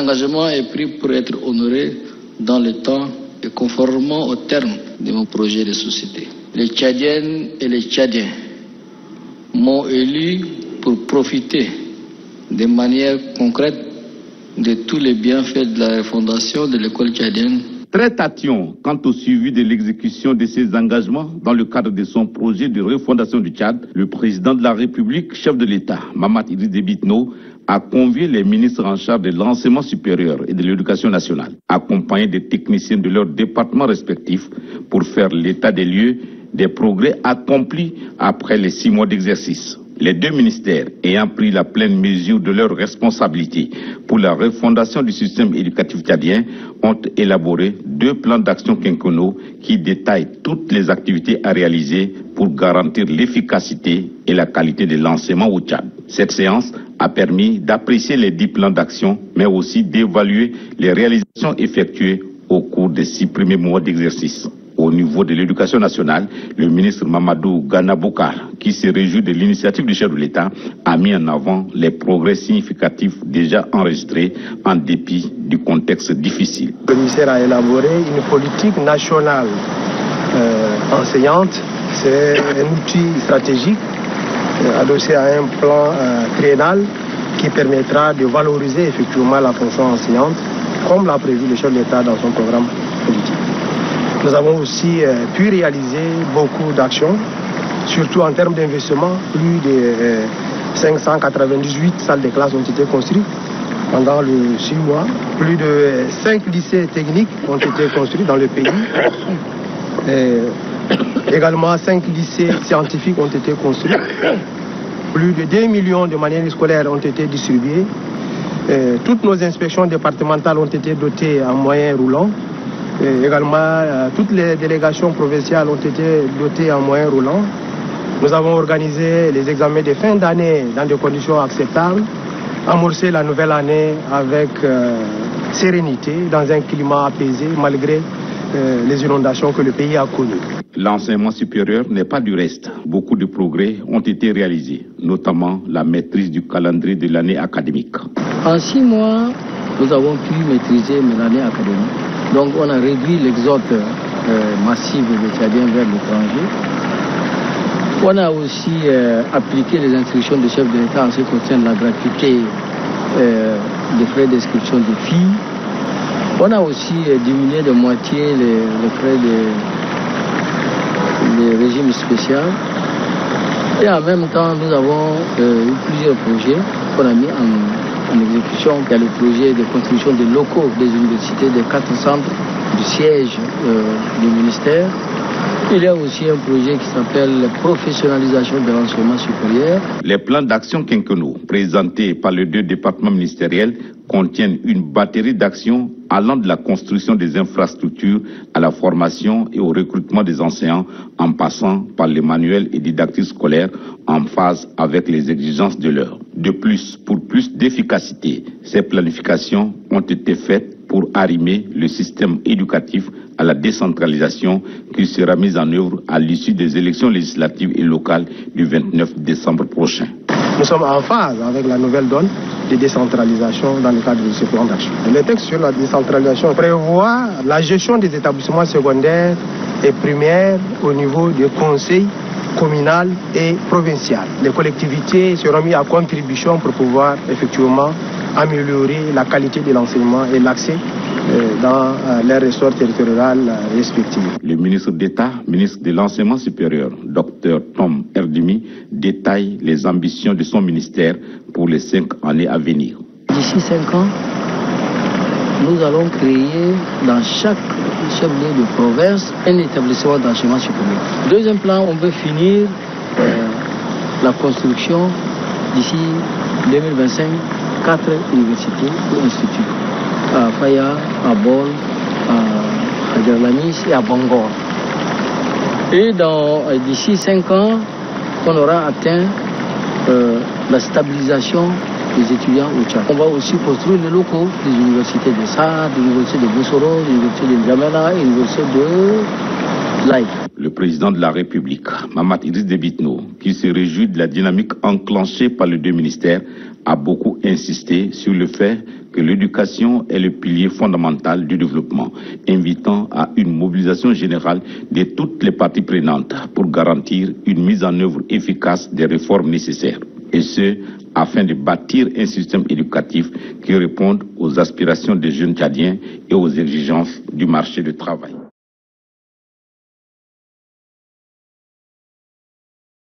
engagement est pris pour être honoré dans le temps et conformément aux termes de mon projet de société. Les Tchadiennes et les Tchadiens m'ont élu pour profiter de manière concrète de tous les bienfaits de la refondation de l'école tchadienne. Très tatillon quant au suivi de l'exécution de ses engagements dans le cadre de son projet de refondation du Tchad, le président de la République, chef de l'État, Mahamat Idriss Déby Itno, a convié les ministres en charge de l'enseignement supérieur et de l'éducation nationale, accompagnés des techniciens de leurs départements respectifs, pour faire l'état des lieux des progrès accomplis après les 6 mois d'exercice. Les 2 ministères, ayant pris la pleine mesure de leurs responsabilités pour la refondation du système éducatif tchadien, ont élaboré 2 plans d'action quinquennaux qui détaillent toutes les activités à réaliser pour garantir l'efficacité et la qualité de l'enseignement au Tchad. Cette séance a permis d'apprécier les 10 plans d'action, mais aussi d'évaluer les réalisations effectuées au cours des 6 premiers mois d'exercice. Au niveau de l'éducation nationale, le ministre Mamadou Gana Boukar, qui se réjouit de l'initiative du chef de l'État, a mis en avant les progrès significatifs déjà enregistrés en dépit du contexte difficile. Le ministère a élaboré une politique nationale enseignante. C'est un outil stratégique adossé à un plan triennal qui permettra de valoriser effectivement la fonction enseignante, comme l'a prévu le chef de l'État dans son programme politique. Nous avons aussi pu réaliser beaucoup d'actions, surtout en termes d'investissement. Plus de 598 salles de classe ont été construites pendant les 6 mois. Plus de 5 lycées techniques ont été construits dans le pays. Également 5 lycées scientifiques ont été construits. Plus de 2 millions de manuels scolaires ont été distribués. Toutes nos inspections départementales ont été dotées en moyens roulants. Également, toutes les délégations provinciales ont été dotées en moyens roulants. Nous avons organisé les examens de fin d'année dans des conditions acceptables, amorcé la nouvelle année avec sérénité, dans un climat apaisé, malgré les inondations que le pays a connues. L'enseignement supérieur n'est pas du reste. Beaucoup de progrès ont été réalisés, notamment la maîtrise du calendrier de l'année académique. En 6 mois, nous avons pu maîtriser l'année académique. Donc on a réduit l'exode massif des Tchadiens vers l'étranger. On a aussi appliqué les instructions du chef de l'État en ce qui concerne la gratuité des frais d'inscription des filles. On a aussi diminué de moitié les frais des régimes spéciaux. Et en même temps, nous avons eu plusieurs projets qu'on a mis en exécution. Il y a le projet de construction des locaux des universités, des 4 centres du siège du ministère. Il y a aussi un projet qui s'appelle la professionnalisation de l'enseignement supérieur. Les plans d'action quinquennaux présentés par les 2 départements ministériels contiennent une batterie d'actions allant de la construction des infrastructures à la formation et au recrutement des enseignants, en passant par les manuels et didactiques scolaires en phase avec les exigences de l'heure. De plus, pour plus d'efficacité, ces planifications ont été faites pour arrimer le système éducatif à la décentralisation qui sera mise en œuvre à l'issue des élections législatives et locales du 29 décembre prochain. Nous sommes en phase avec la nouvelle donne de décentralisation dans le cadre de ce plan d'action. Le texte sur la décentralisation prévoit la gestion des établissements secondaires et primaires au niveau des conseils communal et provincial. Les collectivités seront mises à contribution pour pouvoir effectivement améliorer la qualité de l'enseignement et l'accès dans les ressorts territoriaux respectifs. Le ministre d'État, ministre de l'Enseignement supérieur, Dr Tom Erdimi, détaille les ambitions de son ministère pour les 5 années à venir. D'ici 5 ans, nous allons créer dans chaque chef-lieu de province un établissement d'enseignement supérieur. Deuxième plan, on veut finir la construction d'ici 2025, 4 universités ou instituts. À Faya, à Bol, à Gerlanis et à Bangor. Et d'ici 5 ans, on aura atteint la stabilisation des étudiants au Tchad. On va aussi construire les locaux des universités de Saad, de l'université de Boussoro, de l'université de N'Djamena et de l'université live. Le président de la République, Mahamat Idriss Déby Itno, qui se réjouit de la dynamique enclenchée par les deux ministères, a beaucoup insisté sur le fait que l'éducation est le pilier fondamental du développement, invitant à une mobilisation générale de toutes les parties prenantes pour garantir une mise en œuvre efficace des réformes nécessaires. Et ce, afin de bâtir un système éducatif qui réponde aux aspirations des jeunes Tchadiens et aux exigences du marché du travail.